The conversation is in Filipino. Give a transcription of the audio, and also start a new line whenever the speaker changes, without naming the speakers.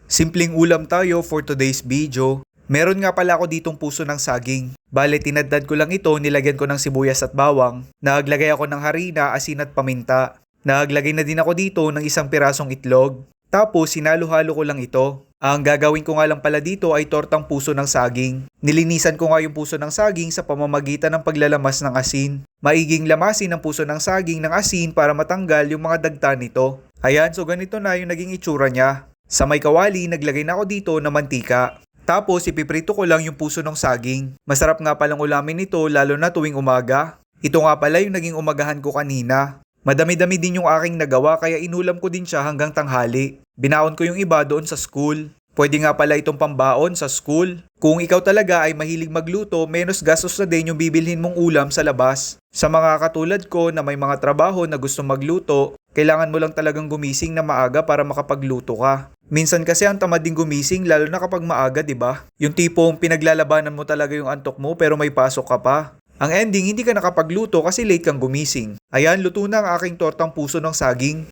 Simpleng ulam tayo for today's video. Meron nga pala ako ditong puso ng saging. Bale, tinadtad ko lang ito, nilagyan ko ng sibuyas at bawang. Naglagay ako ng harina, asin at paminta. Naglagay na din ako dito ng isang pirasong itlog. Tapos, sinalo-halo ko lang ito. Ang gagawin ko nga lang pala dito ay tortang puso ng saging. Nilinisan ko nga yung puso ng saging sa pamamagitan ng paglalamas ng asin. Maiging lamasin ang puso ng saging ng asin para matanggal yung mga dagta nito. Ayan, so ganito na yung naging itsura niya. Sa may kawali, naglagay na ako dito ng mantika. Tapos, ipiprito ko lang yung puso ng saging. Masarap nga palang ulamin ito lalo na tuwing umaga. Ito nga pala yung naging umagahan ko kanina. Madami-dami din yung aking nagawa kaya inulam ko din siya hanggang tanghali. Binaon ko yung iba doon sa school. Pwede nga pala itong pambaon sa school. Kung ikaw talaga ay mahilig magluto, menos gastos na din yung bibilhin mong ulam sa labas. Sa mga katulad ko na may mga trabaho na gusto magluto, kailangan mo lang talagang gumising na maaga para makapagluto ka. Minsan kasi ang tamad din gumising lalo na kapag maaga, 'di ba? Yung tipong pinaglalabanan mo talaga yung antok mo pero may pasok ka pa. Ang ending, hindi ka nakapagluto kasi late kang gumising. Ayan, luto na ang aking tortang puso ng saging.